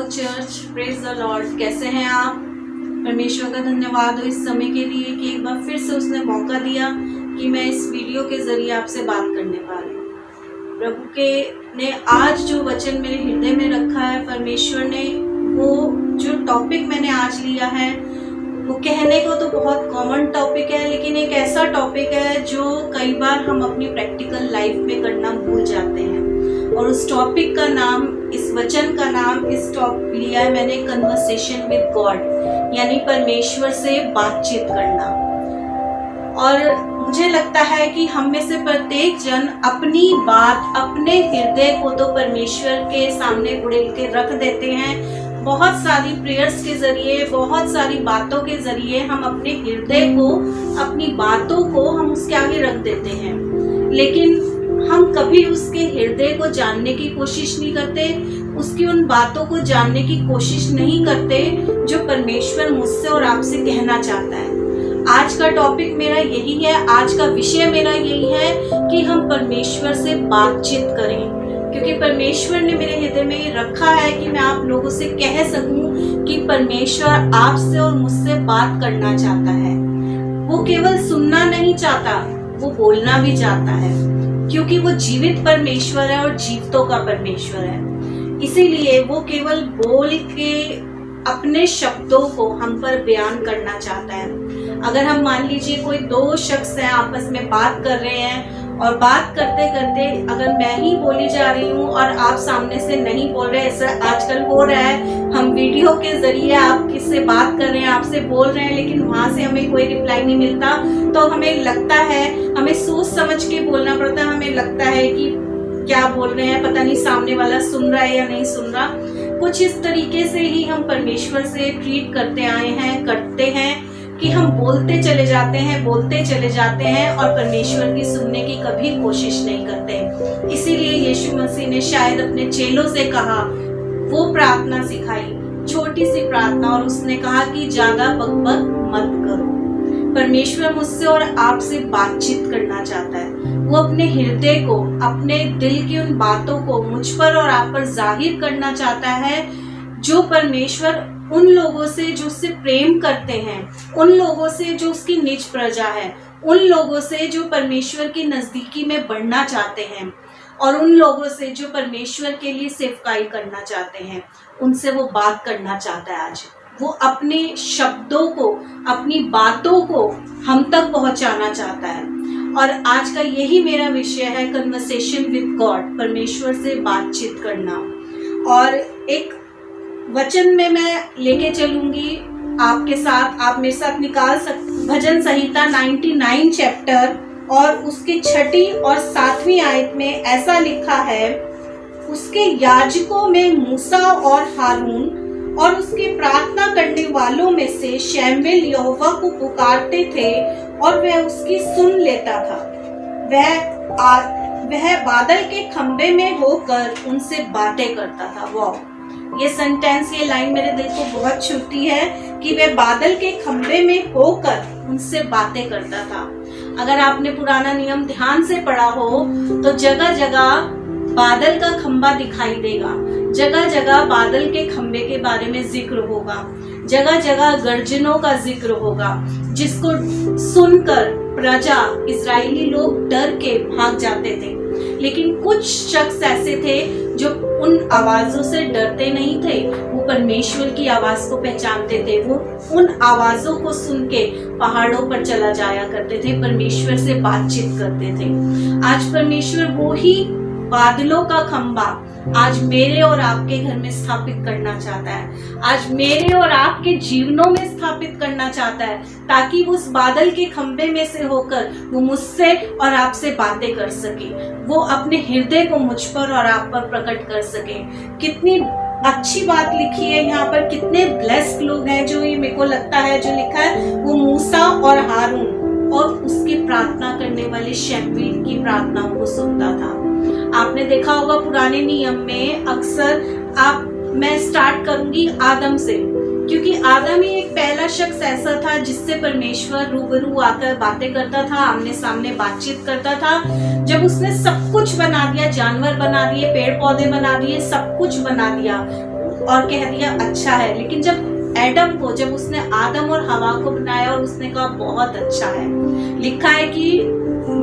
Church, praise the Lord. कैसे हैं आप? परमेश्वर का धन्यवाद हो इस समय के लिए कि एक बार फिर से उसने मौका दिया कि मैं इस वीडियो के जरिए आपसे बात करने पा रही हूँ। प्रभु के ने आज जो वचन मेरे हृदय में रखा है, परमेश्वर ने वो जो टॉपिक मैंने आज लिया है, वो कहने को तो बहुत कॉमन टॉपिक है, लेकिन एक ऐसा टॉपिक है जो कई बार हम अपनी प्रैक्टिकल लाइफ में करना भूल जाते हैं। और उस टॉपिक का नाम, इस वचन का नाम, इस टॉपिक लिया है मैंने, कन्वर्सेशन विद गॉड, यानी परमेश्वर से बातचीत करना। और मुझे लगता है कि हम में से प्रत्येक जन अपनी बात, अपने हृदय को तो परमेश्वर के सामने उड़ेल के रख देते हैं। बहुत सारी प्रेयर्स के जरिए, बहुत सारी बातों के जरिए हम अपने हृदय को, अपनी बातों को हम उसके आगे रख देते हैं, लेकिन हम कभी उसके हृदय को जानने की कोशिश नहीं करते, उसकी उन बातों को जानने की कोशिश नहीं करते जो परमेश्वर मुझसे और आपसे कहना चाहता है। आज का टॉपिक मेरा यही है, आज का विषय मेरा यही है कि हम परमेश्वर से बातचीत करें, क्योंकि परमेश्वर ने मेरे हृदय में ये रखा है कि मैं आप लोगों से कह सकूं कि परमेश्वर आपसे और मुझसे बात करना चाहता है। वो केवल सुनना नहीं चाहता, वो बोलना भी चाहता है, क्योंकि वो जीवित परमेश्वर है और जीवितों का परमेश्वर है। इसीलिए वो केवल बोल के अपने शब्दों को हम पर बयान करना चाहता है। अगर हम मान लीजिए कोई दो शख्स हैं, आपस में बात कर रहे हैं, और बात करते करते अगर मैं ही बोली जा रही हूँ और आप सामने से नहीं बोल रहे, ऐसा आजकल हो रहा है, हम वीडियो के जरिए आप किससे बात कर रहे हैं, आपसे बोल रहे हैं, लेकिन वहां से हमें कोई रिप्लाई नहीं मिलता, तो हमें लगता है, हमें सोच समझ के बोलना पड़ता है। हमें लगता है कि क्या बोल रहे हैं, पता नहीं सामने वाला सुन रहा है या नहीं सुन रहा। कुछ इस तरीके से ही हम परमेश्वर से ट्रीट करते आए हैं, करते हैं कि हम बोलते चले जाते हैं, बोलते चले जाते हैं और परमेश्वर की सुनने की कभी कोशिश नहीं करते। इसीलिए यीशु मसीह ने शायद अपने चेलों से कहा, वो प्रार्थना सिखाई, छोटी सी प्रार्थना, और उसने कहा कि ज्यादा बकबक मत करो। परमेश्वर मुझसे और आपसे बातचीत करना चाहता है। वो अपने हृदय को, अपने दिल की उन बातों को मुझ पर और आप पर जाहिर करना चाहता है, जो परमेश्वर उन लोगों से जो उससे प्रेम करते हैं, उन लोगों से जो उसकी निज प्रजा है, उन लोगों से जो परमेश्वर की नजदीकी में बढ़ना चाहते हैं, और उन लोगों से जो परमेश्वर के लिए सेवकाई करना चाहते हैं, उनसे वो बात करना चाहता है। आज वो अपने शब्दों को, अपनी बातों को हम तक पहुंचाना चाहता है। और आज का यही मेरा विषय है, कन्वर्सेशन विद गॉड, परमेश्वर से बातचीत करना। और एक वचन में मैं लेके चलूंगी आपके साथ, आप मेरे साथ निकाल सकते। भजन संहिता 99 चैप्टर और उसकी 6ठी और 7वीं आयत में ऐसा लिखा है, उसके याजकों में मूसा और हारून और उसके प्रार्थना करने वालों में से शैमुएल यहोवा को पुकारते थे और वह उसकी सुन लेता था। वह बादल के खंभे में होकर उनसे बातें करता था। वाह, ये सेंटेंस, ये लाइन मेरे दिल को बहुत छूती है कि वह बादल के खंभे में होकर उनसे बातें करता था। अगर आपने पुराना नियम ध्यान से पढ़ा हो तो जगह जगह बादल का खंभा दिखाई देगा, जगह जगह बादल के खंभे के बारे में जिक्र होगा, जगह जगह गर्जनों का जिक्र होगा, जिसको सुनकर प्रजा, इजरायली लोग डर के भाग जाते थे। लेकिन कुछ शख्स ऐसे थे जो उन आवाजों से डरते नहीं थे, वो परमेश्वर की आवाज को पहचानते थे, वो उन आवाजों को सुन के पहाड़ों पर चला जाया करते थे, परमेश्वर से बातचीत करते थे। आज परमेश्वर वो ही बादलों का खंभा आज मेरे और आपके घर में स्थापित करना चाहता है, आज मेरे और आपके जीवनों में स्थापित करना चाहता है, ताकि उस बादल के खंभे में से होकर वो मुझसे और आपसे बातें कर सके, वो अपने हृदय को मुझ पर और आप पर प्रकट कर सके। कितनी अच्छी बात लिखी है यहाँ पर, कितने ब्लेस्ड लोग हैं जो, ये मेरे को लगता है जो लिखा है, वो मूसा और हारून और उसकी प्रार्थना करने वाले शैमुएल की प्रार्थनाओं को सुनता था। आपने देखा होगा पुराने नियम में अक्सर मैं स्टार्ट करूंगी आदम से, क्योंकि आदम ही एक पहला शख्स ऐसा था जिससे परमेश्वर रूबरू आकर बातें करता था, आमने सामने बातचीत करता था। जब उसने सब कुछ बना दिया, जानवर बना दिए, पेड़ पौधे बना दिए, सब कुछ बना दिया, और कह दिया अच्छा है। लेकिन जब उसने आदम और हवा को बनाया और उसने कहा बहुत अच्छा है। लिखा है कि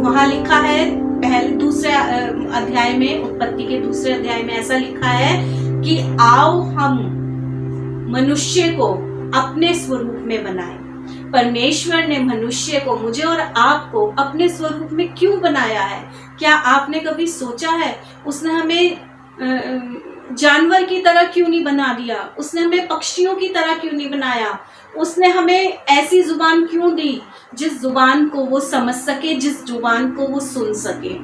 वहां लिखा है दूसरे अध्याय में, उत्पत्ति के दूसरे अध्याय में ऐसा लिखा है कि आओ हम मनुष्य को अपने स्वरूप में बनाए। परमेश्वर ने मनुष्य को, मुझे और आपको अपने स्वरूप में क्यों बनाया है? क्या आपने कभी सोचा है? उसने हमें जानवर की तरह क्यों नहीं बना दिया? उसने हमें पक्षियों की तरह क्यों नहीं बनाया? उसने हमें ऐसी जुबान क्यों दी जिस जुबान को वो समझ सके, जिस जुबान को वो सुन सके?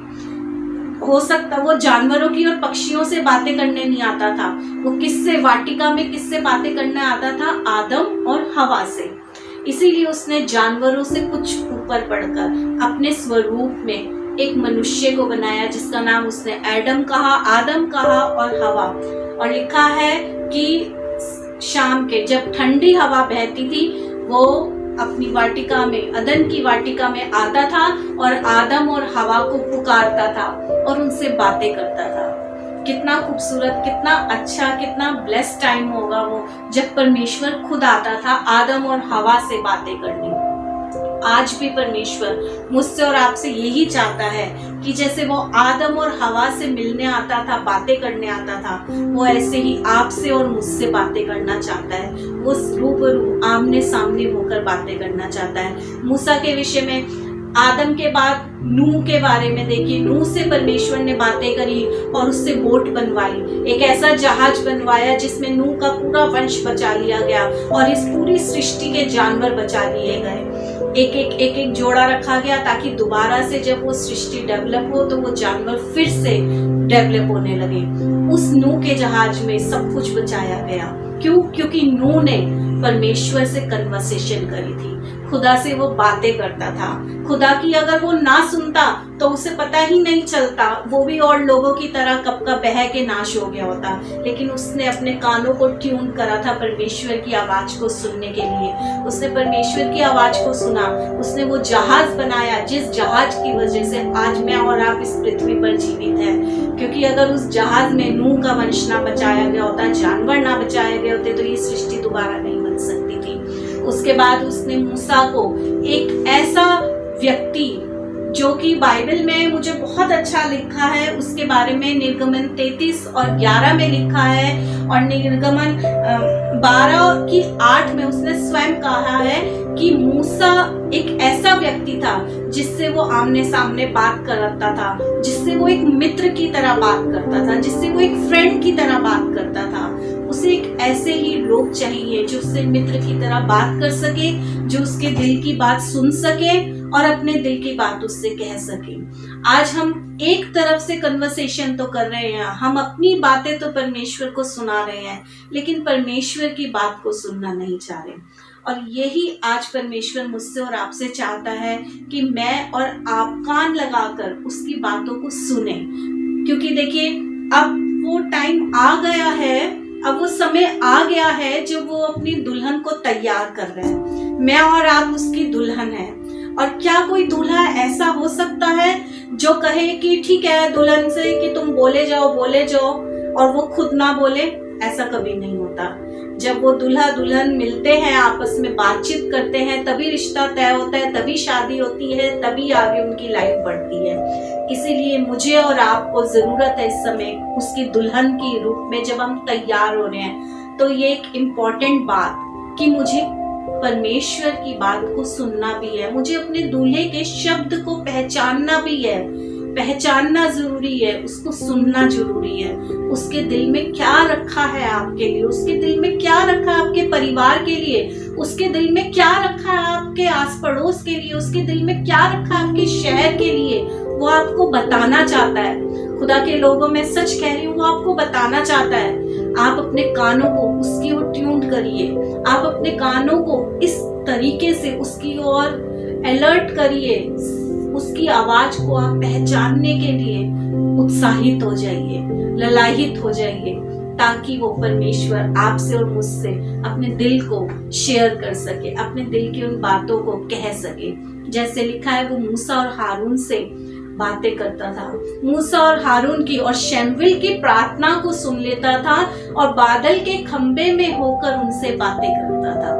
हो सकता वो जानवरों की और पक्षियों से बातें करने नहीं आता था, वो वाटिका में किससे बातें करने आता था? आदम और हवा से। इसीलिए उसने जानवरों से कुछ ऊपर पढ़कर अपने स्वरूप में एक मनुष्य को बनाया, जिसका नाम उसने आदम कहा और हवा। और लिखा है कि शाम के जब ठंडी हवा बहती थी, वो अपनी वाटिका में, अदन की वाटिका में आता था और आदम और हवा को पुकारता था और उनसे बातें करता था। कितना खूबसूरत, कितना अच्छा, कितना ब्लेस्ड टाइम होगा वो, जब परमेश्वर खुद आता था आदम और हवा से बातें करने। आज भी परमेश्वर मुझसे और आपसे यही चाहता है कि जैसे वो आदम और हवा से मिलने आता था, बातें करने आता था, वो ऐसे ही आपसे और मुझसे बातें करना चाहता है। वो रूबरू आमने सामने होकर बातें करना चाहता है। मूसा के विषय में, आदम के बाद नूह के बारे में देखिए, नूह से परमेश्वर ने बातें करी और उससे बोट बनवाई, एक ऐसा जहाज बनवाया जिसमें नूह का पूरा वंश बचा लिया गया और इस पूरी सृष्टि के जानवर बचा लिए गए। एक जोड़ा रखा गया ताकि दोबारा से जब वो सृष्टि डेवलप हो तो वो जानवर फिर से डेवलप होने लगे। उस नूह के जहाज में सब कुछ बचाया गया। क्यों? क्योंकि नूह ने परमेश्वर से कन्वर्सेशन करी थी, खुदा से वो बातें करता था। खुदा की अगर वो ना सुनता तो उसे पता ही नहीं चलता, वो भी और लोगों की तरह कब का बह के नाश हो गया होता। लेकिन उसने अपने कानों को ट्यून करा था परमेश्वर की आवाज को सुनने के लिए। उसने परमेश्वर की आवाज को सुना, उसने वो जहाज बनाया जिस जहाज की वजह से आज मैं और आप इस पृथ्वी पर जीवित हैं। क्योंकि अगर उस जहाज में नूह का वंश ना बचाया गया होता, जानवर ना बचाए गए होते, तो ये सृष्टि दोबारा नहीं बन सकती थी। उसके बाद उसने मूसा को, एक ऐसा व्यक्ति जो कि बाइबल में मुझे बहुत अच्छा लिखा है, उसके बारे में निर्गमन 33 और 11 में लिखा है और निर्गमन 12 की 8 में उसने स्वयं कहा है कि मूसा एक ऐसा व्यक्ति था जिससे वो आमने सामने बात करता था, जिससे वो एक मित्र की तरह बात करता था, जिससे वो एक फ्रेंड की तरह बात करता था। उसे एक ऐसे ही लोग चाहिए जो उससे मित्र की तरह बात कर सके, जो उसके दिल की बात सुन सके और अपने दिल की बात उससे कह सके। आज हम एक तरफ से कन्वर्सेशन तो कर रहे हैं, हम अपनी बातें तो परमेश्वर को सुना रहे हैं, लेकिन परमेश्वर की बात को सुनना नहीं चाह रहे। और यही आज परमेश्वर मुझसे और आपसे चाहता है कि मैं और आप कान लगाकर उसकी बातों को सुने। क्योंकि देखिए, अब वो टाइम आ गया है, अब वो समय आ गया है जब वो अपनी दुल्हन को तैयार कर रहे हैं। मैं और आप उसकी दुल्हन है। और क्या कोई दूल्हा ऐसा हो सकता है जो कहे कि ठीक है दुल्हन से कि तुम बोले जाओ और वो खुद ना बोले? ऐसा कभी नहीं होता। जब वो दूल्हा दुल्हन मिलते हैं, आपस में बातचीत करते हैं, तभी रिश्ता तय होता है, तभी शादी होती है, तभी आगे उनकी लाइफ बढ़ती है। इसीलिए मुझे और आपको जरूरत है इस समय उसकी दुल्हन के रूप में, जब हम तैयार हो रहे हैं, तो ये एक इम्पोर्टेंट बात कि मुझे परमेश्वर की बात को सुनना भी है, मुझे अपने दूल्हे के शब्द को पहचानना भी है, पहचानना जरूरी है, उसको सुनना जरूरी है। उसके दिल में क्या रखा है आपके लिए, उसके दिल में क्या रखा है आपके परिवार के लिए, उसके दिल में क्या रखा है आपके आस पड़ोस के लिए, उसके दिल में क्या रखा है आपके शहर के लिए, वो आपको बताना चाहता है। खुदा के लोगों में सच कह रही हूँ, वो आपको बताना चाहता है। आप अपने कानों को उसकी ओर ट्यून करिए, आप अपने कानों को इस तरीके से उसकी ओर अलर्ट करिए, उसकी आवाज को आप पहचानने के लिए उत्साहित हो जाइए, ललायित हो जाइए, ताकि वो परमेश्वर आपसे और मुझसे अपने दिल को शेयर कर सके, अपने दिल की उन बातों को कह सके। जैसे लिखा है, वो मूसा और हारून से बातें करता था। मूसा और हारून की और शमूएल की प्रार्थना को सुन लेता था और बादल के खंबे में होकर उनसे बातें करता था।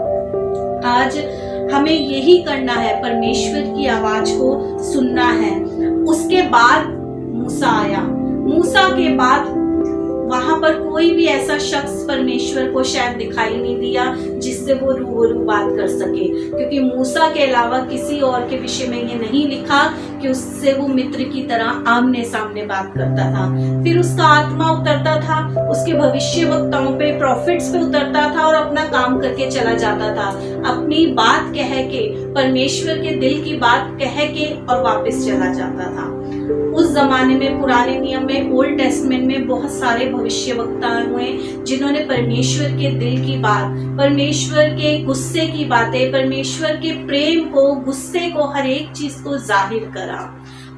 आज हमें यही करना है, परमेश्वर की आवाज को सुनना है। उसके बाद मूसा आया। मूसा के बाद वहां पर कोई भी ऐसा शख्स परमेश्वर को शायद दिखाई नहीं दिया जिससे वो रूबरू बात कर सके, क्योंकि मूसा के अलावा किसी और के विषय में ये नहीं लिखा कि उससे वो मित्र की तरह आमने सामने बात करता था। फिर उसका आत्मा उतरता था, उसके भविष्यवक्ताओं पे, प्रॉफिट्स पे उतरता था और अपना काम करके चला जाता था, अपनी बात कह के, परमेश्वर के दिल की बात कह के और वापस चला जाता था। उस जमाने में, पुराने नियम में, ओल्ड टेस्टमेंट में बहुत सारे भविष्यवक्ता हुए जिन्होंने परमेश्वर के दिल की बात, परमेश्वर के गुस्से की बातें, परमेश्वर के प्रेम को, गुस्से को, हर एक चीज को जाहिर करा।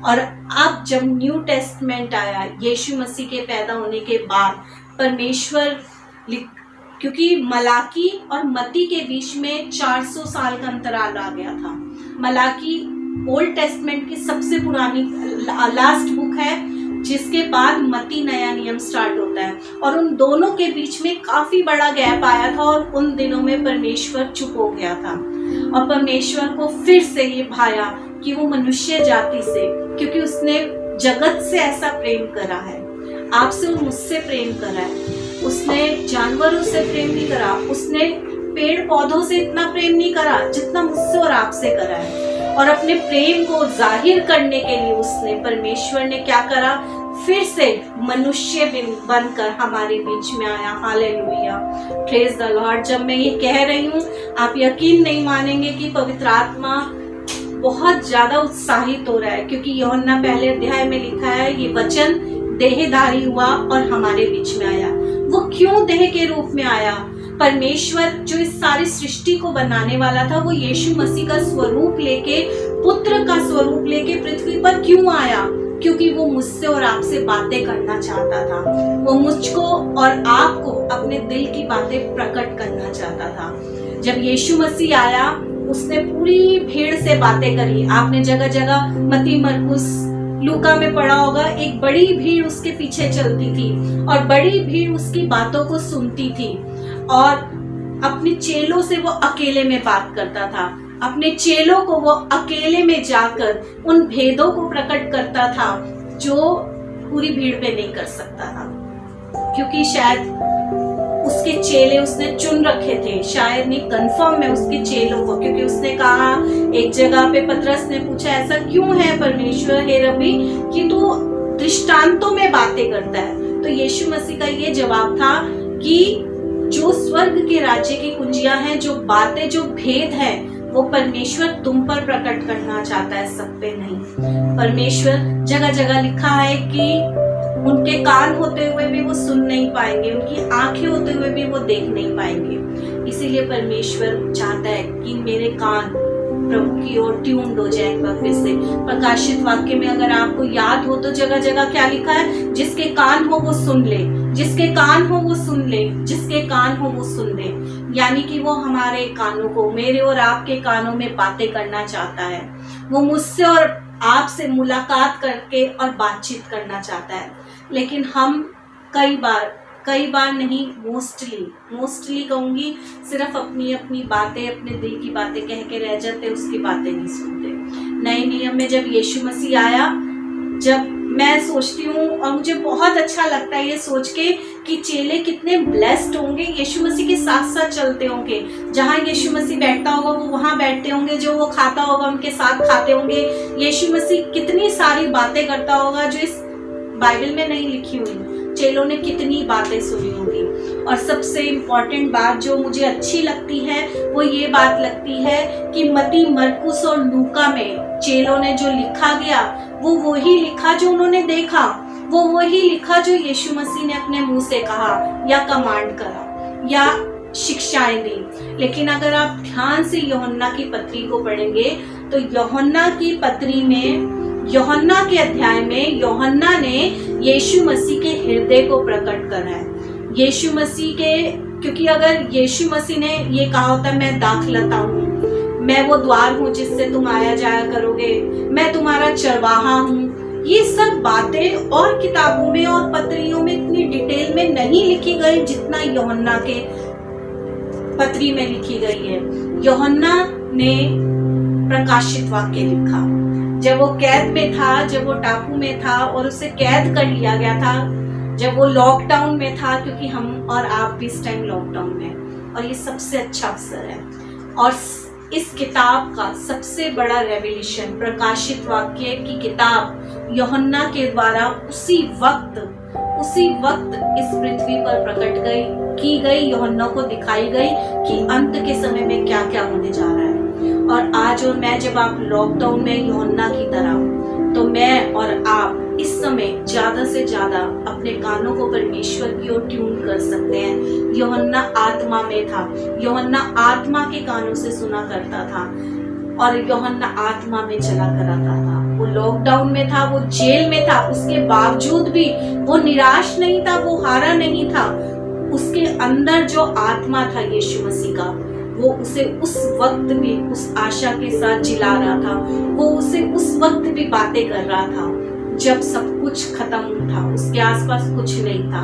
और अब जब न्यू टेस्टमेंट आया, यीशु मसीह के पैदा होने के बाद, परमेश्वर, क्योंकि मलाकी और मती के बीच में 400 साल का अंतराल आ गया था। मलाकी ओल्ड टेस्टमेंट की सबसे पुरानी लास्ट बुक है, जिसके बाद मती नया नियम स्टार्ट होता है, और उन दोनों के बीच में काफी बड़ा गैप आया था और उन दिनों में परमेश्वर चुप हो गया था। और परमेश्वर को फिर से ये भाया कि वो मनुष्य जाति से, क्योंकि उसने जगत से ऐसा प्रेम करा है, आपसे और मुझसे प्रेम करा है, उसने जानवरों से प्रेम नहीं करा, उसने पेड़ पौधों से इतना प्रेम नहीं करा जितना मुझसे और आपसे करा है। और अपने प्रेम को जाहिर करने के लिए उसने, परमेश्वर ने क्या करा, फिर से मनुष्य बनकर हमारे बीच में आया। Hallelujah, praise the Lord. जब मैं ये कह रही हूँ, आप यकीन नहीं मानेंगे कि पवित्र आत्मा बहुत ज्यादा उत्साहित हो रहा है, क्योंकि यूहन्ना पहले अध्याय में लिखा है, ये वचन देहधारी हुआ और हमारे बीच में आया। वो क्यों देह के रूप में आया? परमेश्वर जो इस सारी सृष्टि को बनाने वाला था, वो यीशु मसीह का स्वरूप लेके, पुत्र का स्वरूप लेके पृथ्वी पर क्यों आया? क्योंकि वो मुझसे और आपसे बातें करना चाहता था। वो मुझको और आपको अपने दिल की बातें प्रकट करना चाहता था। जब यीशु मसीह आया, उसने पूरी भीड़ से बातें करी। आपने जगह जगह मत्ती, मरकुस, लूका में पढ़ा होगा, एक बड़ी भीड़ उसके पीछे चलती थी और बड़ी भीड़ उसकी बातों को सुनती थी, और अपने चेलों से वो अकेले में बात करता था। अपने चेलों को वो अकेले में जाकर उन भेदों को प्रकट करता था जो पूरी भीड़ पे नहीं कर सकता था, क्योंकि शायद उसके चेले उसने चुन रखे थे, शायद नहीं, कंफर्म है उसके चेलों को, क्योंकि उसने कहा एक जगह पे, पतरस ने पूछा, ऐसा क्यों है परमेश्वर, हे रब्बी, कि तू दृष्टांतों में बातें करता है? तो यीशु मसीह का ये जवाब था कि जो स्वर्ग के राज्य की कुंजियां हैं, जो बातें, जो भेद है, वो परमेश्वर तुम पर प्रकट करना चाहता है, सब पे नहीं। परमेश्वर, जगह जगह लिखा है कि उनके कान होते हुए भी वो सुन नहीं पाएंगे, उनकी आंखें होते हुए भी वो देख नहीं पाएंगे। इसीलिए परमेश्वर चाहता है कि मेरे कान प्रभु की ओर ट्यून्ड हो जाए एक बार फिर से। प्रकाशित वाक्य में अगर आपको याद हो तो जगह जगह क्या लिखा है? जिसके कान हो वो सुन ले, जिसके कान हो वो सुन ले, जिसके कान हो वो सुन ले। यानी कि वो हमारे कानों को, मेरे और आपके कानों में बातें करना चाहता है। वो मुझसे और आपसे मुलाकात करके और बातचीत करना चाहता है। लेकिन हम कई बार नहीं, मोस्टली कहूंगी, सिर्फ अपनी अपनी बातें, अपने दिल की बातें कह के रह जाते, उसकी बातें नहीं सुनते। नए नियम में जब यीशु मसीह आया, जब मैं सोचती हूँ और मुझे बहुत अच्छा लगता है ये सोच के कि चेले कितने ब्लेस्ड होंगे, यीशु मसीह के साथ साथ चलते होंगे। जहाँ यीशु मसीह बैठता होगा वो वहाँ बैठते होंगे, जो वो खाता होगा उनके साथ खाते होंगे। यीशु मसीह कितनी सारी बातें करता होगा जो इस बाइबल में नहीं लिखी हुई। चेलों ने कितनी बातें सुनी होंगी। और सबसे इम्पोर्टेंट बात जो मुझे अच्छी लगती है वो ये बात लगती है कि मत्ती, मरकुस और लूका में चेलों ने जो लिखा गया वो वही लिखा जो उन्होंने देखा, वो वही लिखा जो यीशु मसीह ने अपने मुंह से कहा या कमांड करा या शिक्षाएं दी। लेकिन अगर आप ध्यान से यूहन्ना की पत्री को पढ़ेंगे तो यूहन्ना की पत्री में, यूहन्ना के अध्याय में यूहन्ना ने यीशु मसीह के हृदय को प्रकट करा है। यीशु मसीह के, क्योंकि अगर यीशु मसीह ने ये कहा होता मैं दाखलता हूँ, मैं वो द्वार हूँ जिससे तुम आया जाया करोगे, मैं तुम्हारा चरवाहा हूँ, ये सब बातें और किताबों में और पत्रियों में इतनी डिटेल में नहीं लिखी गई जितना यूहन्ना के पत्री में लिखी गई है। यूहन्ना ने प्रकाशित वाक्य लिखा। जब वो कैद में था, जब वो टापू में था और उसे कैद कर लिया गया था, जब वो लॉकडाउन में था, क्योंकि हम और आप भी इस टाइम लॉकडाउन में, और ये सबसे अच्छा अवसर है। और इस किताब का सबसे बड़ा रेवल्यूशन, प्रकाशित वाक्य की किताब यूहन्ना के द्वारा उसी वक्त इस पृथ्वी पर प्रकट की गई, यूहन्ना को दिखाई गई कि अंत के समय में क्या क्या होने जा रहा है। और आज और मैं, जब आप लॉकडाउन में यूहन्ना की तरह, तो मैं और आप इस समय ज्यादा से ज्यादा अपने कानों को परमेश्वर की ओर ट्यून कर सकते हैं। यूहन्ना आत्मा में था, यूहन्ना आत्मा के कानों से सुना करता था और यूहन्ना आत्मा में चला कराता था। वो लॉकडाउन में था, वो जेल में था, उसके बावजूद भी वो निराश नहीं था, वो हारा नहीं था। उसके अंदर जो आत्मा था यीशु मसीह का, वो उसे उस वक्त भी उस आशा के साथ जिला रहा था। वो उसे उस वक्त भी बातें कर रहा था जब सब कुछ खत्म था, उसके आसपास कुछ नहीं था।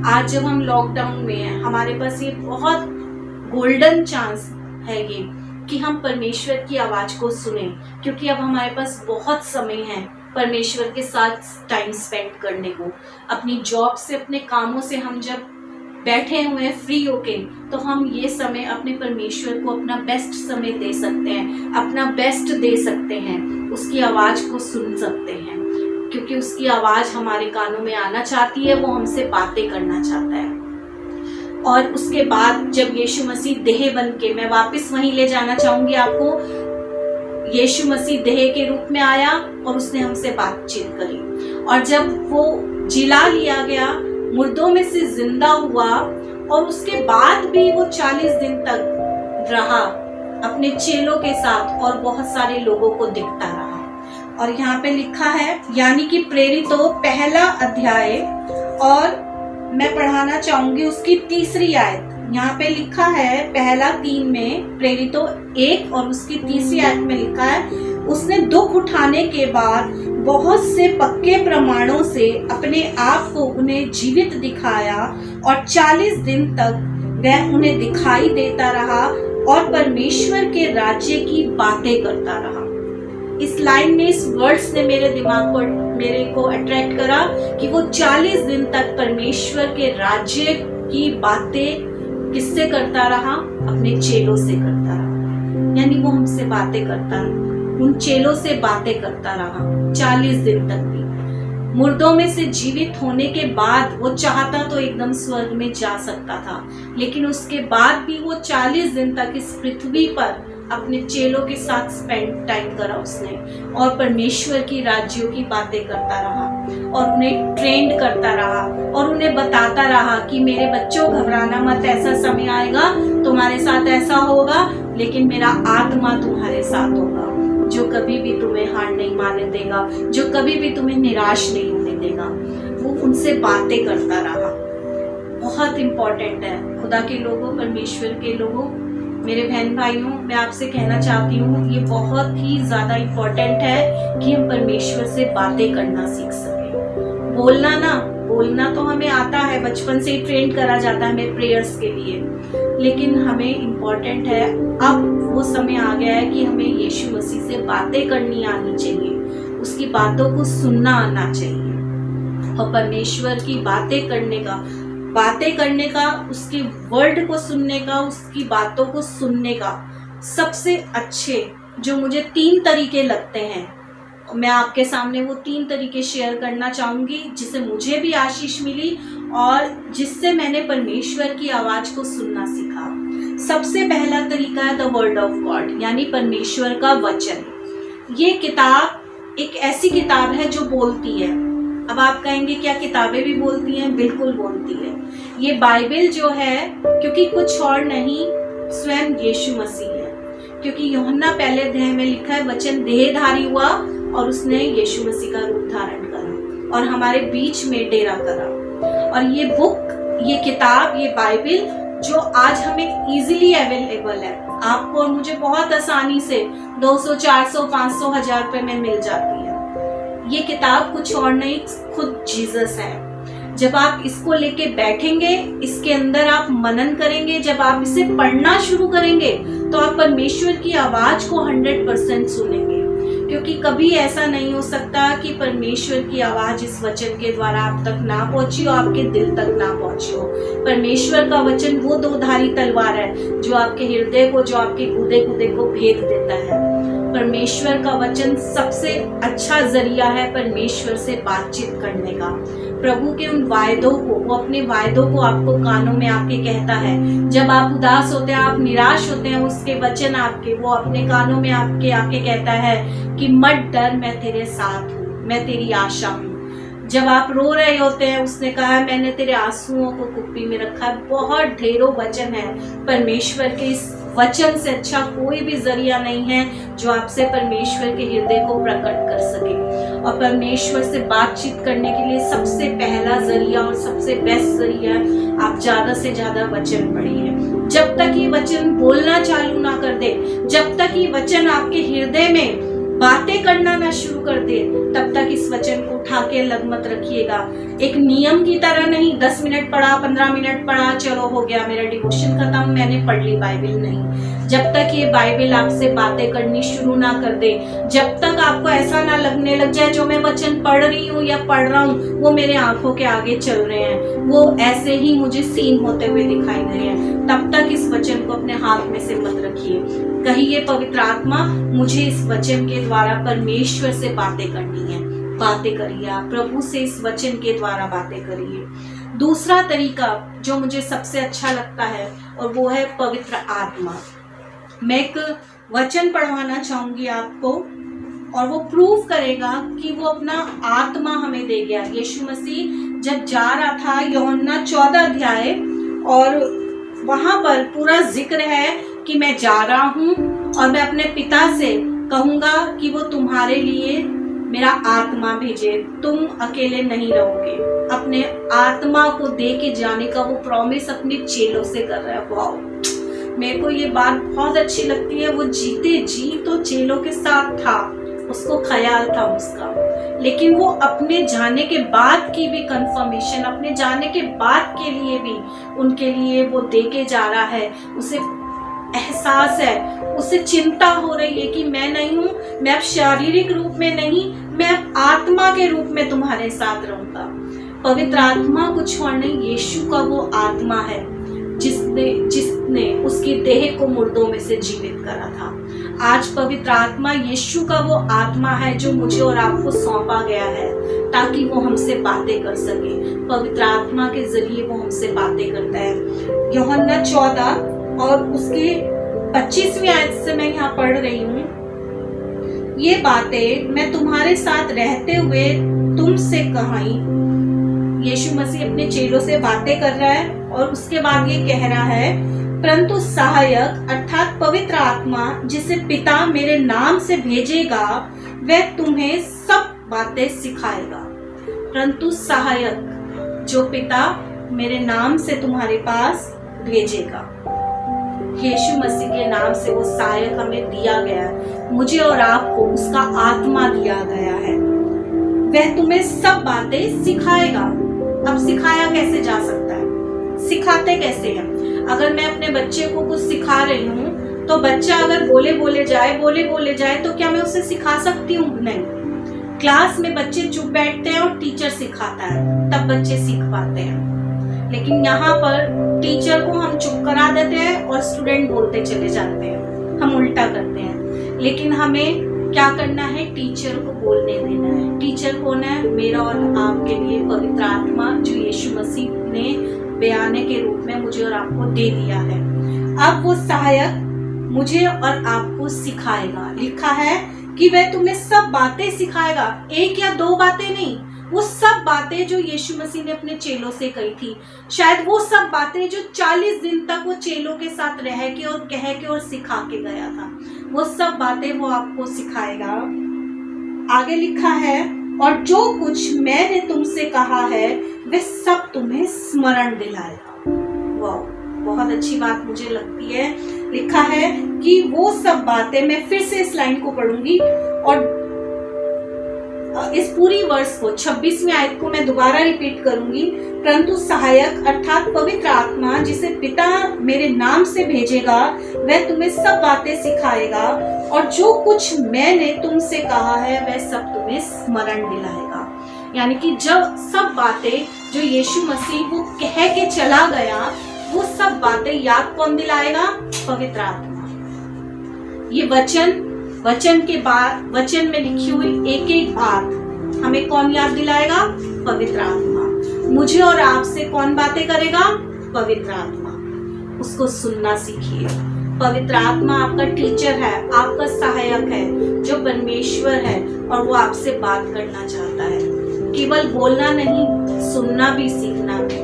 आज जब हम लॉकडाउन में हैं, हमारे पास ये बहुत गोल्डन चांस है ये कि हम परमेश्वर की आवाज को सुने, क्योंकि अब हमारे पास बहुत समय है परमेश्वर के साथ टाइम स्पेंड करने को। अपनी जॉब से, अपने कामों से हम जब बैठे हुए हैं फ्री होके, तो हम ये समय अपने परमेश्वर को अपना बेस्ट समय दे सकते हैं, अपना बेस्ट दे सकते हैं, उसकी आवाज को सुन सकते हैं, क्योंकि उसकी आवाज हमारे कानों में आना चाहती है, वो हमसे बातें करना चाहता है। और उसके बाद जब यीशु मसीह देह बन के, मैं वापस वहीं ले जाना चाहूंगी आपको, यीशु मसीह देह के रूप में आया और उसने हमसे बातचीत करी। और जब वो जिला लिया गया, मुर्दों में से जिंदा हुआ, और उसके बाद भी वो 40 दिन तक रहा अपने चेलों के साथ और बहुत सारे लोगों को दिखता रहा। और यहाँ पे लिखा है, यानी कि प्रेरितों पहला अध्याय, और मैं पढ़ाना चाहूंगी उसकी 3री आयत। यहाँ पे लिखा है पहला 3 में प्रेरितों 1 और उसकी 3री आयत में लिखा है, उसने दुख उठाने के बाद बहुत से पक्के प्रमाणों से अपने आप को उन्हें जीवित दिखाया और 40 दिन तक वह उन्हें दिखाई देता रहा और परमेश्वर के राज्य की बातें करता रहा। इस लाइन में, इस वर्ड्स ने मेरे दिमाग को, मेरे को अट्रैक्ट करा कि वो 40 दिन तक परमेश्वर के राज्य की बातें किससे करता रहा? अपने चेलों से करता रहा। यानी वो हमसे बातें करता रहा, उन चेलों से बातें करता रहा 40 दिन तक भी। मुर्दों में से जीवित होने के बाद वो चाहता तो एकदम स्वर्ग में जा सकता था, लेकिन उसके बाद भी वो 40 दिन तक इस पृथ्वी पर अपने चेलों के साथ स्पेंड टाइम करा उसने, और परमेश्वर की राज्यों की बातें करता रहा और उन्हें ट्रेंड करता रहा और उन्हें बताता रहा कि मेरे बच्चों, घबराना मत, ऐसा समय आएगा तुम्हारे साथ ऐसा होगा, लेकिन मेरा आत्मा तुम्हारे साथ होगा, जो कभी भी तुम्हें हार नहीं मानने देगा, जो कभी भी तुम्हें निराश नहीं होने देगा। वो उनसे बातें करता रहा। बहुत इंपॉर्टेंट है खुदा के लोगों, परमेश्वर के लोगों, मेरे बहन भाइयों, मैं आपसे कहना चाहती हूँ, ये बहुत ही ज्यादा इम्पोर्टेंट है कि हम परमेश्वर से बातें करना सीख सकें। बोलना तो हमें आता है, बचपन से ही ट्रेन करा जाता है हमें प्रेयर्स के लिए, लेकिन हमें इम्पोर्टेंट है, अब वो समय आ गया है कि हमें यीशु मसीह से बातें करनी आनी चाहिए, उसकी बातों को सुनना आना चाहिए। और परमेश्वर की बातें करने का, उसके वर्ड को सुनने का, उसकी बातों को सुनने का सबसे अच्छे जो मुझे 3 तरीके लगते हैं, मैं आपके सामने वो 3 तरीके शेयर करना चाहूंगी, जिससे मुझे भी आशीष मिली और जिससे मैंने परमेश्वर की आवाज को सुनना सीखा। सबसे पहला तरीका है द वर्ड ऑफ गॉड, यानी परमेश्वर का वचन। ये किताब एक ऐसी किताब है जो बोलती है। अब आप कहेंगे क्या किताबें भी बोलती हैं? बिल्कुल बोलती है। ये बाइबल जो है, क्योंकि कुछ और नहीं, स्वयं यीशु मसीह है, क्योंकि यूहन्ना पहले अध्याय में लिखा है, वचन देहधारी हुआ और उसने यीशु मसीह का रूप धारण करा और हमारे बीच में डेरा करा। और ये बुक, ये किताब, ये बाइबल जो आज हमें इजीली अवेलेबल है, आपको और मुझे बहुत आसानी से 200, 400, 500, 1000 रुपए में मिल जाती है। ये किताब कुछ और नहीं, खुद जीसस है। जब आप इसको लेके बैठेंगे, इसके अंदर आप मनन करेंगे, जब आप इसे पढ़ना शुरू करेंगे तो आप परमेश्वर की आवाज को 100% सुनेंगे। क्योंकि कभी ऐसा नहीं हो सकता कि परमेश्वर की आवाज इस वचन के द्वारा आप तक ना पहुंची हो, आपके दिल तक ना पहुंची हो। परमेश्वर का वचन वो दोधारी तलवार है जो आपके हृदय को, जो आपके कूदे कूदे को भेद देता है। परमेश्वर का वचन सबसे अच्छा जरिया है परमेश्वर से बातचीत करने का। प्रभु के उन वायदों को, वो अपने वायदों को आपको कानों में आके कहता है। जब आप उदास होते हैं, आप निराश होते हैं, उसके वचन आपके, वो अपने कानों में आपके आके कहता है कि मत डर, मैं तेरे साथ हूँ, मैं तेरी आशा हूँ। जब आप रो रहे होते हैं, उसने कहा है मैंने तेरे आंसुओं को कुप्पी में रखा है। बहुत ढेरों वचन है परमेश्वर के। इस वचन से अच्छा कोई भी जरिया नहीं है जो आपसे परमेश्वर के हृदय को प्रकट कर सके। और परमेश्वर से बातचीत करने के लिए सबसे पहला जरिया और सबसे बेस्ट जरिया, आप ज्यादा से ज्यादा वचन पढ़िए। जब तक ये वचन बोलना चालू ना कर दे, जब तक ये वचन आपके हृदय में बातें करना ना शुरू कर दे, तब तक इस वचन को उठा के लग मत रखिएगा। एक नियम की तरह नहीं, 10 मिनट पढ़ा, 15 मिनट पढ़ा, चलो हो गया, मेरा डिवोशन खत्म, मैंने पढ़ ली बाइबल। नहीं, जब तक ये बाइबल आपसे बातें करनी शुरू ना कर दे, जब तक आपको ऐसा ना लगने लग जाए जो मैं वचन पढ़ रही हूँ या पढ़ रहा हूँ वो मेरे आंखों के आगे चल रहे हैं, वो ऐसे ही मुझे सीन होते हुए दिखाई दे रहे हैं, तब तक इस वचन को अपने हाथ में से मत रखिए। कहिए पवित्र आत्मा, मुझे इस वचन के द्वारा परमेश्वर से बातें करनी है। बातें करिए, आप प्रभु से इस वचन के द्वारा बातें करिए। दूसरा तरीका जो मुझे सबसे अच्छा लगता है और वो है पवित्र आत्मा। मैं एक वचन पढ़वाना चाहूंगी आपको और वो प्रूव करेगा कि वो अपना आत्मा हमें दे गया। यीशु मसीह जब जा रहा था, यूहन्ना 14 अध्याय, और वहां पर पूरा जिक्र है कि मैं जा रहा हूं और मैं अपने पिता से कहूंगा कि वो तुम्हारे लिए मेरा आत्मा भेजे, तुम अकेले नहीं रहोगे। अपने आत्मा को दे के जाने का वो प्रॉमिस अपने चेलों से कर रहा है। वाओ, मेरे को ये बात बहुत अच्छी लगती है। वो जीते जी तो चेलों के साथ था, उसको ख्याल था उसका, लेकिन वो अपने जाने के बाद की भी कंफर्मेशन, अपने जाने के बाद के लिए भी उनके लिए वो दे के जा रहा है। उसे एहसास है, उसे चिंता हो रही है कि मैं नहीं हूं, मैं अब शारीरिक रूप में नहीं, मैं अब आत्मा के रूप में तुम्हारे साथ रहूंगा। पवित्र आत्मा कुछ और नहीं, यीशु का वो आत्मा है जिसने उसकी देह को मुर्दों में से जीवित करा था। आज पवित्र आत्मा यीशु का वो आत्मा है जो मुझे और आपको सौंपा गया है ताकि वो हमसे बातें कर सके। पवित्र आत्मा के जरिए वो हमसे बातें करता है। यूहन्ना 14 और उसके 25वीं आयत से मैं यहाँ पढ़ रही हूँ। ये बातें मैं तुम्हारे साथ रहते हुए तुमसे कही। यीशु मसीह अपने चेलों से बातें कर रहा है और उसके बाद ये कह रहा है, परंतु सहायक अर्थात पवित्र आत्मा जिसे पिता मेरे नाम से भेजेगा वह तुम्हें सब बातें सिखाएगा। परंतु सहायक जो पिता मेरे नाम से तुम्हारे पास भेजेगा, यीशु मसीह के नाम से वो सहायक हमें दिया गया है, मुझे और आपको उसका आत्मा दिया गया है। वह तुम्हें सब बातें सिखाएगा। अब सिखाया कैसे जा सकता है? सिखाते कैसे हैं? अगर मैं अपने बच्चे को कुछ सिखा रही हूँ तो बच्चा अगर बोले बोले जाए तो क्या मैं उसे सिखा सकती हूँ? नहीं। क्लास में बच्चे चुप बैठते हैं और टीचर सिखाता है, तब बच्चे सीख पाते हैं। लेकिन यहाँ पर टीचर को हम चुप करा देते हैं और स्टूडेंट बोलते चले जाते हैं, हम उल्टा करते हैं। लेकिन हमें क्या करना है? टीचर को बोलने देना है। टीचर कौन है? मेरा और आपके लिए पवित्र आत्मा जो यीशु मसीह ने बयाने के रूप में मुझे और आपको दे दिया है। अब वो सहायक मुझे और आपको सिखाएगा। लिखा है कि वह तुम्हें सब बातें सिखाएगा, एक या दो बातें नहीं, वो सब बातें जो यीशु मसीह ने अपने चेलों से कही थी। शायद वो सब बातें जो 40 दिन तक वो चेलों के साथ रह के और कह के और सिखा के गया था, वो सब बातें वो आपको सिखाएगा। आगे लिखा है, और जो कुछ मैंने तुमसे कहा है वह सब तुम्हें स्मरण दिलाएगा। वाह, बहुत अच्छी बात मुझे लगती है। लिखा है कि वो सब बातें, मैं फिर से इस लाइन को पढ़ूंगी, और इस पूरी वर्ष को 26वीं आयत को मैं दोबारा रिपीट करूंगी। परंतु सहायक अर्थात पवित्र आत्मा जिसे पिता मेरे नाम से भेजेगा वह तुम्हें सब बातें सिखाएगा और जो कुछ मैंने तुमसे कहा है वह सब तुम्हें स्मरण दिलाएगा। यानी कि जब सब बातें जो यीशु मसीह को कह के चला गया वो सब बातें याद कौन दिलाएगा? पवित्र आत्मा। ये वचन के बाद वचन में लिखी हुई एक एक बात हमें कौन याद दिलाएगा? पवित्र आत्मा। मुझे और आपसे कौन बातें करेगा? पवित्र आत्मा। उसको सुनना सीखिए। पवित्र आत्मा आपका टीचर है, आपका सहायक है, जो परमेश्वर है और वो आपसे बात करना चाहता है। केवल बोलना नहीं, सुनना भी सीखना भी,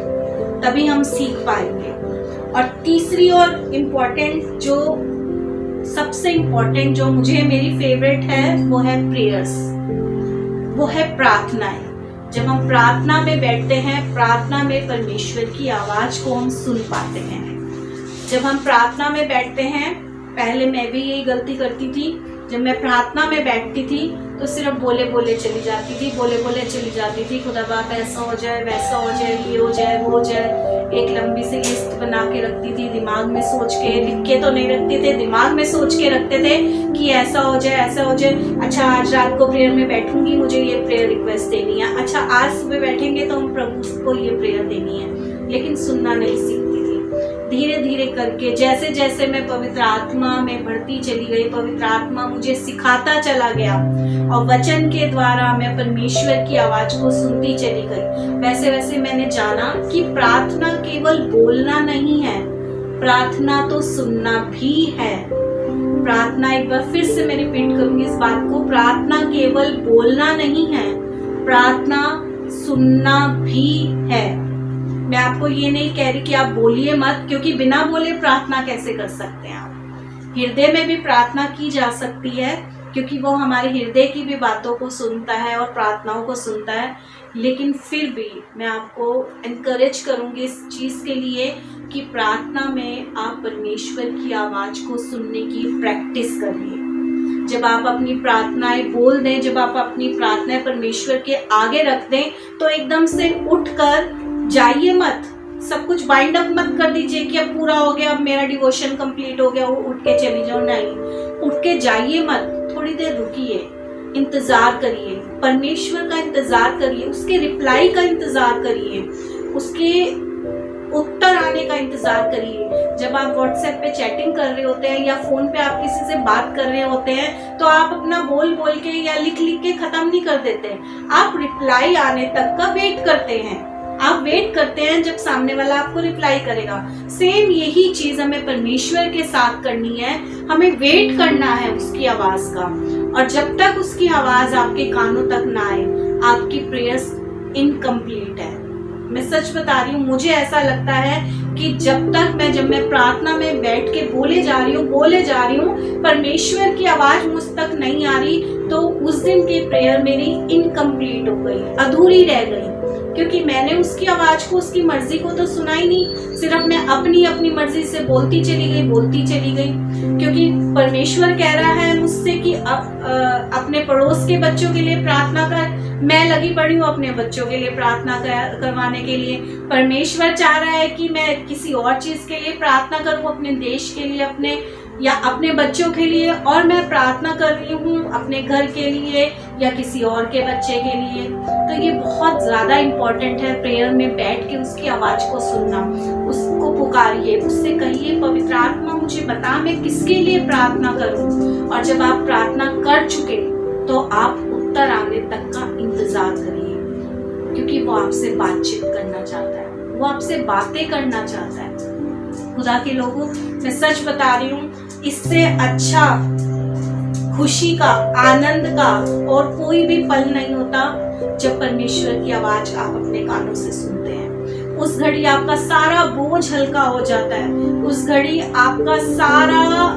तभी हम सीख पाएंगे। और तीसरी और इम्पोर्टेंट जो सबसे इम्पोर्टेंट जो मुझे मेरी फेवरेट है वो है प्रेयर्स, वो है प्रार्थनाएं। जब हम प्रार्थना में बैठते हैं, प्रार्थना में परमेश्वर की आवाज को हम सुन पाते हैं। जब हम प्रार्थना में बैठते हैं, पहले मैं भी यही गलती करती थी। जब मैं प्रार्थना में बैठती थी तो सिर्फ बोले बोले चली जाती थी, बोले बोले चली जाती थी। खुदा बाप ऐसा हो जाए, वैसा हो जाए, ये हो जाए, वो हो जाए। एक लंबी सी लिस्ट बना के रखती थी, दिमाग में सोच के, लिख के तो नहीं रखते थे, दिमाग में सोच के रखते थे कि ऐसा हो जाए, ऐसा हो जाए। अच्छा आज रात को प्रेयर में बैठूंगी, मुझे ये प्रेयर रिक्वेस्ट देनी है। अच्छा आज सुबह बैठेंगे तो हम प्रभु को ये प्रेयर देनी है। लेकिन सुनना नहीं सीखती थी। धीरे धीरे करके जैसे जैसे मैं पवित्र आत्मा में बढ़ती चली गई, पवित्र आत्मा मुझे सिखाता चला गया और वचन के द्वारा मैं परमेश्वर की आवाज को सुनती चली गई, वैसे वैसे मैंने जाना कि प्रार्थना केवल बोलना नहीं है, प्रार्थना तो सुनना भी है। प्रार्थना, एक बार फिर से मैं रिपीट करूंगी इस बात को, प्रार्थना केवल बोलना नहीं है, प्रार्थना सुनना भी है। मैं आपको ये नहीं कह रही कि आप बोलिए मत, क्योंकि बिना बोले प्रार्थना कैसे कर सकते हैं आप? हृदय में भी प्रार्थना की जा सकती है, क्योंकि वो हमारे हृदय की भी बातों को सुनता है और प्रार्थनाओं को सुनता है। लेकिन फिर भी मैं आपको एनकरेज करूंगी इस चीज़ के लिए कि प्रार्थना में आप परमेश्वर की आवाज़ को सुनने की प्रैक्टिस करिए। जब आप अपनी प्रार्थनाएं बोल दें, जब आप अपनी प्रार्थनाएं परमेश्वर के आगे रख दें, तो एकदम से उठकर जाइए मत, सब कुछ बाइंड अप मत कर दीजिए कि अब पूरा हो गया, अब मेरा डिवोशन कंप्लीट हो गया, वो उठ के चली जाओ। नहीं, उठ के जाइए मत, थोड़ी देर रुकिए, इंतजार करिए, परमेश्वर का इंतजार करिए, उसके रिप्लाई का इंतजार करिए, उसके उत्तर आने का इंतजार करिए। जब आप व्हाट्सएप पे चैटिंग कर रहे होते हैं या फोन पे आप किसी से बात कर रहे होते हैं, तो आप अपना बोल बोल के या लिख लिख के खत्म नहीं कर देते, आप रिप्लाई आने तक का वेट करते हैं। आप वेट करते हैं जब सामने वाला आपको रिप्लाई करेगा। सेम यही चीज हमें परमेश्वर के साथ करनी है, हमें वेट करना है उसकी आवाज का। और जब तक उसकी आवाज आपके कानों तक ना आए, आपकी प्रेयर्स इनकम्प्लीट है। मैं सच बता रही हूँ, मुझे ऐसा लगता है कि जब मैं प्रार्थना में बैठ के बोले जा रही हूँ, परमेश्वर की आवाज मुझ तक नहीं आ रही, तो उस दिन की प्रेयर मेरी इनकम्प्लीट हो गई, अधूरी रह गई, क्योंकि मैंने उसकी आवाज को, उसकी मर्जी को तो सुना ही नहीं। सिर्फ मैं अपनी मर्जी से बोलती चली गई। क्योंकि परमेश्वर कह रहा है मुझसे कि अपने पड़ोस के बच्चों के लिए प्रार्थना कर, मैं लगी पड़ी हूँ अपने बच्चों के लिए प्रार्थना करवाने के लिए। परमेश्वर चाह रहा है कि मैं किसी और चीज के लिए प्रार्थना करूँ, अपने देश के लिए, अपने बच्चों के लिए, और मैं प्रार्थना कर रही हूँ अपने घर के लिए या किसी और के बच्चे के लिए। तो ये बहुत ज्यादा इम्पोर्टेंट है प्रेयर में बैठ के उसकी आवाज को सुनना, उसको पुकारिए, उससे कहिए पवित्र आत्मा मुझे बता मैं किसके लिए प्रार्थना करूँ। और जब आप प्रार्थना कर चुके तो आप उत्तर आने तक का इंतजार करिए, क्योंकि वो आपसे बातचीत करना चाहता है, वो आपसे बातें करना चाहता है। खुदा के लोगों, मैं सच बता रही हूँ, इससे अच्छा खुशी का, आनंद का और कोई भी पल नहीं होता जब परमेश्वर की आवाज आप अपने कानों से सुनते हैं। उस घड़ी आपका सारा बोझ हल्का हो जाता है, उस घड़ी आपका सारा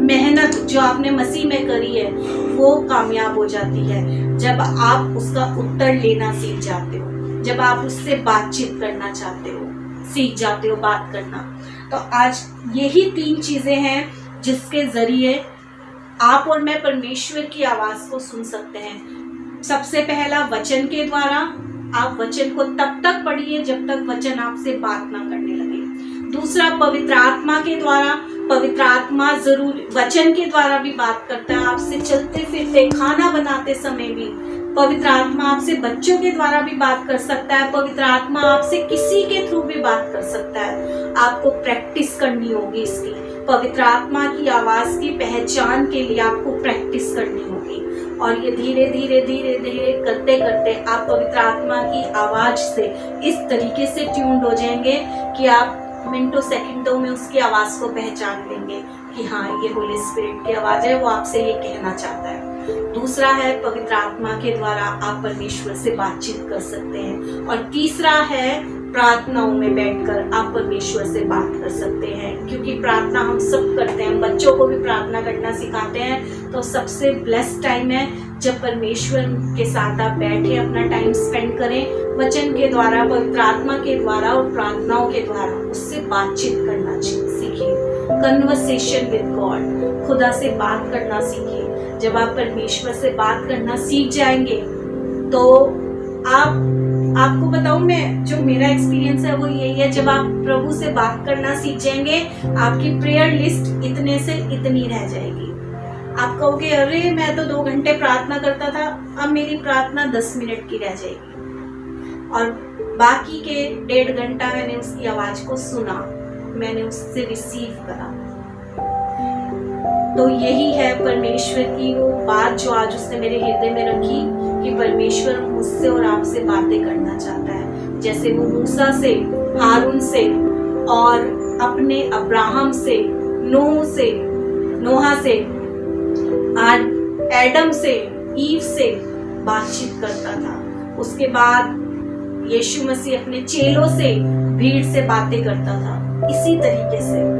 मेहनत जो आपने मसीह में करी है वो कामयाब हो जाती है, जब आप उसका उत्तर लेना सीख जाते हो, जब आप उससे बातचीत करना चाहते हो, सीख जाते हो बात करना। तो आज यही 3 चीजें हैं जिसके जरिए आप और मैं परमेश्वर की आवाज को सुन सकते हैं। सबसे पहला वचन के द्वारा। आप वचन को तब तक पढ़िए जब तक वचन आपसे बात ना करने लगे। दूसरा, पवित्र आत्मा के द्वारा। पवित्र आत्मा जरूर वचन के द्वारा भी बात करता है, आपसे चलते फिरते खाना बनाते समय भी। पवित्र आत्मा आपसे बच्चों के द्वारा भी बात कर सकता है। पवित्र आत्मा आपसे किसी के थ्रू भी बात कर सकता है। आपको प्रैक्टिस करनी होगी इसकी। पवित्र आत्मा की आवाज की पहचान के लिए आपको प्रैक्टिस करनी होगी, और ये धीरे धीरे धीरे धीरे करते करते आप पवित्र आत्मा की आवाज से इस तरीके से ट्यून्ड हो जाएंगे कि आप मिनटों सेकंडों में उसकी आवाज को पहचान लेंगे कि हाँ, ये होली स्पिरिट की आवाज है, वो आपसे ये कहना चाहता है। दूसरा है, पवित्र आत्मा के द्वारा आप परमेश्वर से बातचीत कर सकते हैं। और तीसरा है, प्रार्थनाओं में बैठकर आप परमेश्वर से बात कर सकते हैं, क्योंकि प्रार्थना हम सब करते हैं। बच्चों को भी प्रार्थना करना सिखाते हैं। तो सबसे ब्लेस्ड टाइम है जब परमेश्वर के साथ आप बैठे अपना टाइम स्पेंड करें, वचन के द्वारा, पवित्र आत्मा के द्वारा और प्रार्थनाओं के द्वारा उससे बातचीत करना सीखिए। कन्वर्सेशन विद गॉड, खुदा से बात करना सीखिए। जब आप परमेश्वर से बात करना सीख जाएंगे तो आपको बताऊं मैं, जो मेरा एक्सपीरियंस है वो यही है, जब आप प्रभु से बात करना सीख जाएंगे आपकी प्रेयर लिस्ट इतने से इतनी रह जाएगी। आप कहोगे अरे मैं तो 2 घंटे प्रार्थना करता था, अब मेरी प्रार्थना 10 मिनट की रह जाएगी, और बाकी के 1.5 घंटा मैंने उसकी आवाज को सुना, मैंने उससे रिसीव करा। तो यही है परमेश्वर की वो बात जो आज उसने मेरे हृदय में रखी कि परमेश्वर मुझसे और आपसे बातें करना चाहता है। जैसे वो मूसा से, हारून से, और अपने अब्राहम से, नोहा से, एडम से, ईव से बातचीत करता था। उसके बाद यीशु मसीह अपने चेलों से, भीड़ से बातें करता था। इसी तरीके से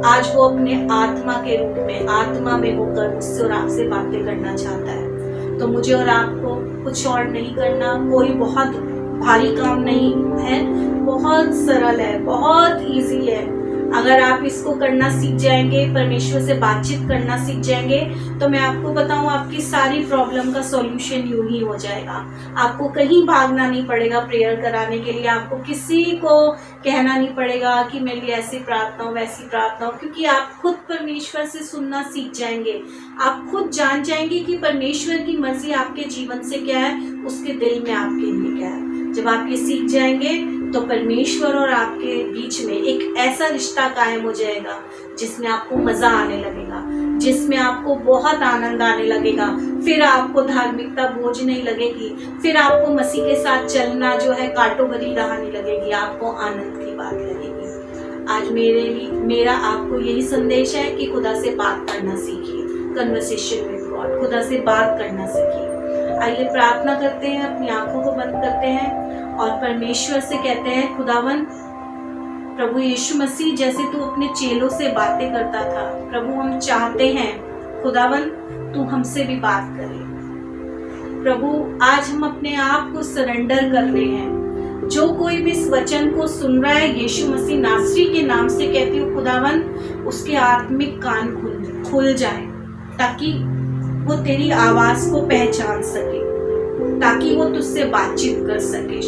आज वो अपने आत्मा के रूप में, आत्मा में होकर मुझसे और आपसे बातें करना चाहता है। तो मुझे और आपको कुछ और नहीं करना, कोई बहुत भारी काम नहीं है, बहुत सरल है, बहुत इजी है। अगर आप इसको करना सीख जाएंगे, परमेश्वर से बातचीत करना सीख जाएंगे, तो मैं आपको बताऊं आपकी सारी प्रॉब्लम का सॉल्यूशन यूं ही हो जाएगा। आपको कहीं भागना नहीं पड़ेगा प्रेयर कराने के लिए, आपको किसी को कहना नहीं पड़ेगा कि मेरे लिए ऐसी प्रार्थना हो, वैसी प्रार्थना हो, क्योंकि आप खुद परमेश्वर से सुनना सीख जाएंगे। आप खुद जान जाएंगे कि परमेश्वर की मर्जी आपके जीवन से क्या है, उसके दिल में आपके लिए क्या है। जब आप ये सीख जाएंगे तो परमेश्वर और आपके बीच में एक ऐसा रिश्ता कायम हो जाएगा जिसमें आपको मजा आने लगेगा, जिसमें आपको बहुत आनंद आने लगेगा। फिर आपको धार्मिकता बोझ नहीं लगेगी, फिर आपको मसीह के साथ चलना जो है कांटों भरी राह नहीं लगेगी, आपको आनंद की बात लगेगी। आज मेरा आपको यही संदेश है कि खुदा से बात करना सीखिए, कन्वर्सेशन विद गॉड, खुदा से बात करना सीखिए। आइए प्रार्थना करते हैं, अपनी आंखों को बंद करते हैं और परमेश्वर से कहते हैं, खुदावन प्रभु यीशु मसीह, जैसे तू अपने चेलों से बातें करता था, प्रभु हम चाहते हैं खुदावन तू हमसे भी बात करे। प्रभु आज हम अपने आप को सरेंडर कर रहे हैं। जो कोई भी इस वचन को सुन रहा है, यीशु मसीह नासरी के नाम से कहती हूँ खुदावन, उसके आत्मिक कान खुल जाए ताकि वो तेरी आवाज को पहचान सके, ताकि वो तुझसे बातचीत कर सके।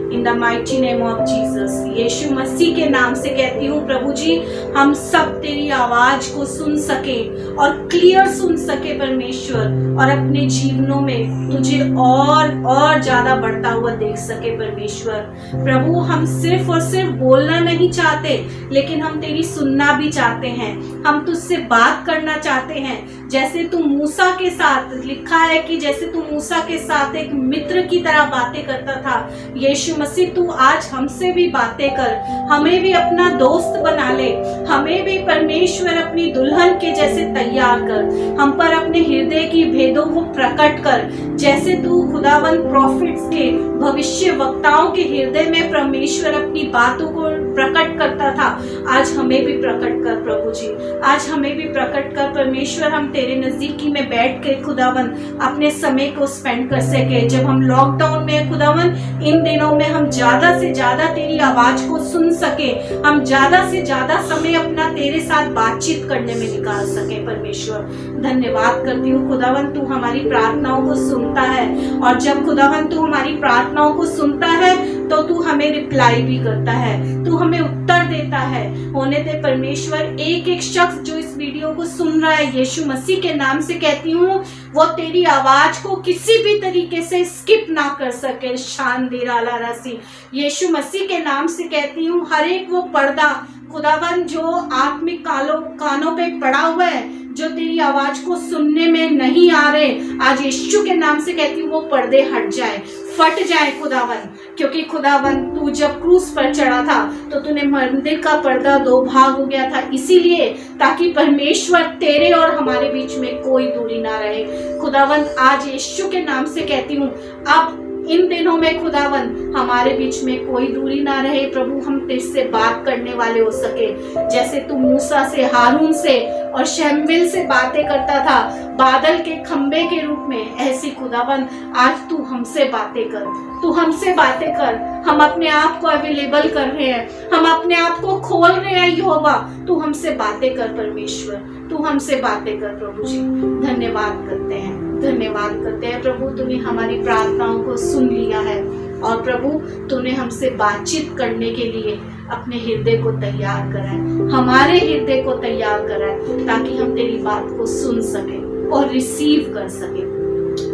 In the mighty name of Jesus, यीशु मसीह के नाम से कहती हूँ प्रभु जी, हम सब तेरी आवाज को सुन सके और क्लियर सुन सके परमेश्वर, और अपने जीवनों में तुझे और ज्यादा बढ़ता हुआ देख सके परमेश्वर। प्रभु हम सिर्फ और सिर्फ बोलना नहीं चाहते, लेकिन हम तेरी सुनना भी चाहते हैं, हम तुझसे बात करना चाहते हैं। जैसे तू मूसा के साथ, लिखा है कि जैसे तू मूसा के साथ एक मित्र की तरह बातें करता था, यीशु मसीह तू आज हमसे भी बातें कर, हमें भी अपना दोस्त बना ले, हमें भी परमेश्वर अपनी दुल्हन के जैसे तैयार कर, हम पर अपने हृदय की भेदों को प्रकट कर। जैसे तू खुदावन प्रॉफिट्स के, भविष्य वक्ताओं के हृदय में परमेश्वर अपनी बातों को प्रकट करता था, आज हमें भी प्रकट कर प्रभु जी, आज हमें भी प्रकट कर परमेश्वर। हम तेरे नजदीकी में बैठ के खुदावन अपने समय को स्पेंड कर सके। जब हम लॉकडाउन में खुदावन इन दिनों में हम ज्यादा से ज्यादा तेरी आवाज को सुन सके, हम ज्यादा से ज्यादा समय अपना तेरे साथ बातचीत करने में निकाल सके। परमेश्वर धन्यवाद करती हूँ खुदावन, तू हमारी प्रार्थनाओं को सुनता है, और जब खुदावन तू हमारी प्रार्थनाओं को सुनता है तो तू हमें रिप्लाई भी करता है, तू हमें उत्तर देता है। होने दे परमेश्वर, एक एक शख्स जो इस वीडियो को सुन रहा है, यीशु मसीह के नाम से कहती हूँ वो तेरी आवाज को किसी भी तरीके से स्किप ना कर सके। शान दे राला राशि यीशु मसीह के नाम से कहती हूँ, हर एक वो पर्दा खुदावन जो आत्मिक कानों पे पड़ा हुआ है, जो तेरी आवाज को सुनने में नहीं आ रहे, आज यीशु के नाम से कहती हूँ वो पर्दे हट जाए, फट जाए खुदावन। क्योंकि खुदावन तू जब क्रूस पर चढ़ा था तो तूने मंदिर का पर्दा दो भाग हो गया था, इसीलिए ताकि परमेश्वर तेरे और हमारे बीच में कोई दूरी ना रहे। खुदावन आज यीशु के नाम से कहती हूँ, अब इन दिनों में खुदावन हमारे बीच में कोई दूरी ना रहे। प्रभु हम तेरे से बात करने वाले हो सके, जैसे तू मूसा से, हारून से और शमूएल से बातें करता था बादल के खंबे के रूप में, ऐसी खुदावन आज तू हमसे बातें कर, तू हमसे बातें कर। हम अपने आप को अवेलेबल कर रहे हैं, हम अपने आप को खोल रहे हैं यहोवा, तू हमसे बातें कर परमेश्वर, तू हमसे बातें कर। प्रभु जी धन्यवाद करते हैं, धन्यवाद करते हैं प्रभु, तूने हमारी प्रार्थनाओं को सुन लिया है, और प्रभु तूने हमसे बातचीत करने के लिए अपने हृदय को तैयार करा है, हमारे हृदय को तैयार करा है, ताकि हम तेरी बात को सुन सके और रिसीव कर सके।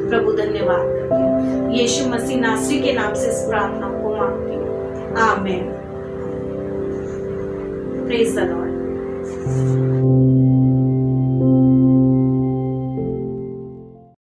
प्रभु धन्यवाद करते हैं, यीशु मसीह नासरी के नाम से इस प्रार्थना को मांगती हूँ, आमीन। Praise the Lord.